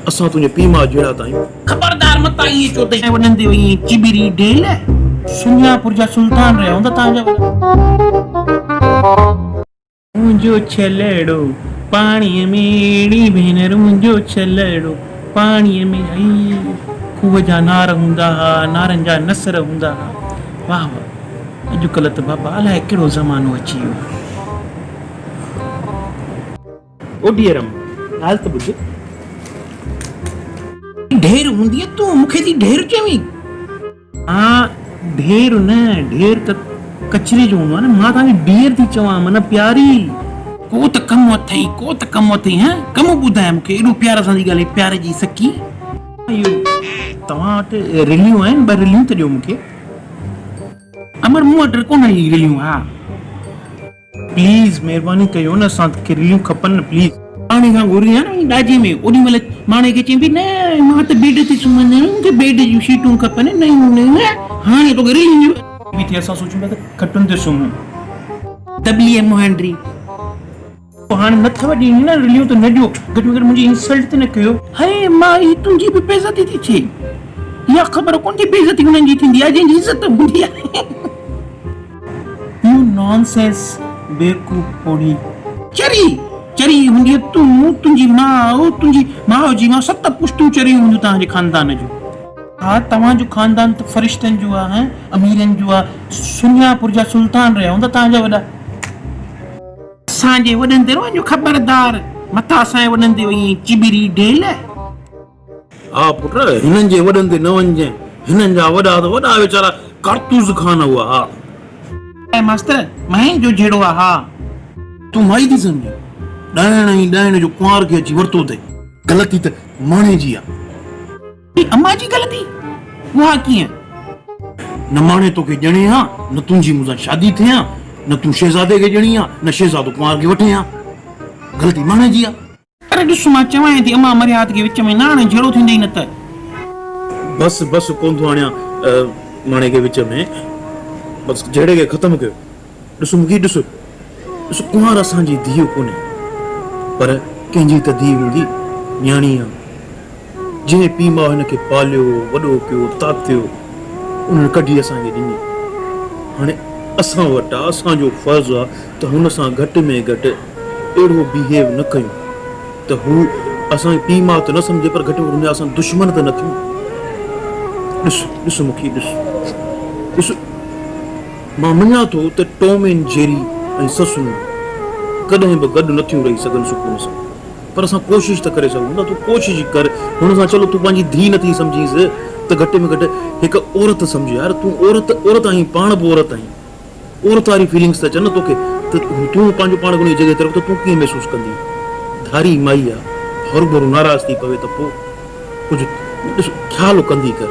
असां तुंहिंजे पीउ माउ जहिड़ा त आहियूं। खबरदार मत ईअं चो त वॾनि ते चिबिरी ढेल सुञापुर जा सुल्तान रहिया हूंदा तव्हांजा। मुंहिंजो छलड़ो पाणीअ में एड़ी भेनर, मुंहिंजो छलड़ो पाणीअ में आई। खूह जा नार हूंदा हा, नारनि जा नसर हूंदा हा। वाह वाह, अॼुकल्ह त बाबा अलाए कहिड़ो ज़मानो अची वियो। ओडीअरम ॻाल्हि त ॿुध, ढेर हूंदी आहे, तूं मूंखे थी ढेर चवीं? हा ढेर न, ढेर त कचरे जो हूंदो आहे न। मां तव्हांखे ढेर थी चवां, मन प्यारी। को त कमु अथई, को त कमु अथई। हा कमु ॿुधाए मूंखे, एॾो प्यार सां थी ॻाल्हाए, प्यार जी सकी। इहो तव्हां वटि रिलियूं आहिनि? ॿ रिलियूं त ॾियो मूंखे। अमर मूं वटि कोन आहिनि रिलियूं। हा प्लीज़ महिरबानी कयो न, असांखे रिलियूं खपनि न प्लीज़। हाणे खां घुरी आहे न ॾाजे में, ओॾी महिल माणे खे चईं न मां त बेड ते सुम्हंदी आहियां, मूंखे बेड जूं शीटूं खपनि नयूं। हाणे तोखे रिलियूं बि थी, असां सोचूं था त खटुनि ते सुम्हूं। तबलीअ मुहांडरी हाणे नथव ॾींदी न रिलियूं, त न ॾियो। घटि में घटि मुंहिंजी इंसल्ट त न कयो। हे मां ही तुंहिंजी बि बेइज़ती थी थिए। इहा ख़बर कोन थी बेइज़ती हुननि जी थींदी आहे जंहिंजी इज़त हूंदी आहे। यू नॉनसेंस बेवकूफ़ ओड़ी चरी चरी हूंदी आहे तूं, तुंहिंजी माउ जी मां 7 पुश्तूं चरी हूंदियूं तव्हांजे खानदान जूं। हा तव्हांजो खानदान त फ़रिश्तनि जो आहे, अमीरनि जो आहे। सुञापुर जा सुल्तान रहिया हूंदा तव्हांजा वॾा। असांजे वॾनि ते वञो खबरदार, मथां असांजे वॾनि ते वई चिबिरी ढेल। हा पुट, हिननि जे वॾनि ते न वञजांइ। हिननि जा वॾा त वॾा वीचारा कारतूस खान हुआ। हा मास्तर महें जो जहिड़ो आहे। हा तूं माई थी सम्झी, ॾाइण जो कुंवार खे अची वरितो अथई। ग़लती त माणे जी आहे। अम्मा जी ग़लती? उहा कीअं? न माणे तोखे ॼणे हा, न तुंहिंजी मूंसां शादी थिए हा, न तूं शहज़ादे खे ॼणी हा, न शहज़ादो कुंवार खे वठे हा। ग़लती माणे जी आहे। अरे ॾिस मां चवां थी, अम्मा मर्याद खे विच में न हाणे जहिड़ो थींदई न त। बस कोन थो आणियां माणे खे विच में, बस जहिड़े खे ख़तमु कयो। ॾिस मूंखे ॾिस कुंवार असांजी धीउ कोन्हे, पर कंहिंजी त धीउ हूंदी, न्याणी आहे। जंहिं पीउ माउ हिनखे पालियो, वॾो कयो, तातियो, उन्हनि कढी असांखे ॾिनी। हाणे असां वटि आहे, असांजो फर्ज़ु आहे त हुन सां घटि में घटि अहिड़ो बिहेव न कयूं त हू असांखे पीउ माउ त न सम्झे, पर घटि में घटि असां दुश्मन त न थियूं। ॾिस मूंखे ॾिस, मां मञा थो त टॉम एंड जेरी ऐं ससूं कॾहिं बि गॾु नथियूं रही सघनि सुकून सां, पर असां कोशिशि त करे सघूं न। तूं कोशिशि कर हुन सां। चलो तूं पंहिंजी धीउ नथी सम्झीसि त घटि में घटि हिकु औरत सम्झ यार। तूं औरत आहीं, पाण बि औरत आहीं। औरत वारी फीलिंग्स त अचनि न तोखे, त तूं पंहिंजो पाण खे जॻह तरफ़ त तूं कीअं महसूसु कंदी? धारी माई आहे, हरू भरू नाराज़ थी पवे त पोइ कुझु ॾिस ख़्यालु कंदी कर।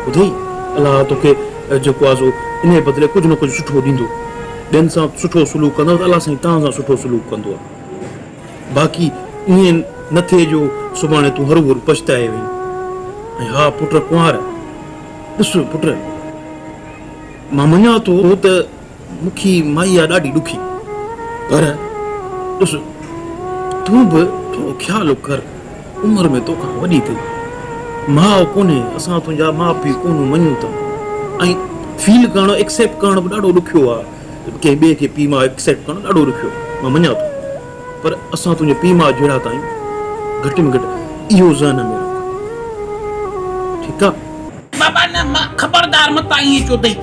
ॿुधई, अलाह तोखे जेको आहे सो इन बदिले कुझु न कुझु सुठो ॾींदो। ॿियनि सां सुठो सलूक कंदो त अलाह साईं तव्हां सां सुठो सलूक कंदो आहे। बाक़ी ईअं न थिए जो सुभाणे तूं हरू भरू पछताए वई। ऐं हा पुट कुंवार, ॾिस पुट, मां मञा थो त मूंखे माई आहे ॾाढी ॾुखी, पर ॾिस तूं बि थोरो ख़्यालु कर। उमिरि में तोखां वॾी थी, माउ कोन्हे, असां तुंहिंजा माउ पीउ कोन्ह मञूं था। ऐं फील करणु, एक्सेप्ट करणु बि ॾाढो ॾुखियो आहे। कंहिं ॿिए खे पीउ माउ एक्सेप्ट करणु ॾाढो ॾुखियो, मां मञा थो, पर असां तुंहिंजे पीउ माउ जहिड़ा त आहियूं। घटि में घटि इहो ज़हन में रख, ठीकु आहे? बाबा न, मां खबरदार मत ईअं चो अथई।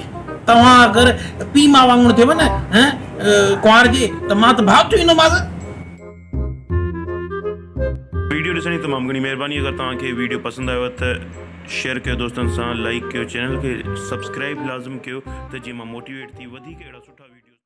तव्हां अगरि पीउ माउ वांगुरु थियव न कुंवार जे, त मां त भाउ थी वेंदोमांसि। वीडियो ॾिसण जी तमामु घणी महिरबानी। अगरि तव्हांखे वीडियो पसंदि आयो त शेयर कयो दोस्तनि सां, लाइक कयो, चैनल खे सब्सक्राइब लाज़िम कयो त जीअं मां मोटिवेट थी वधीक अहिड़ा सुठा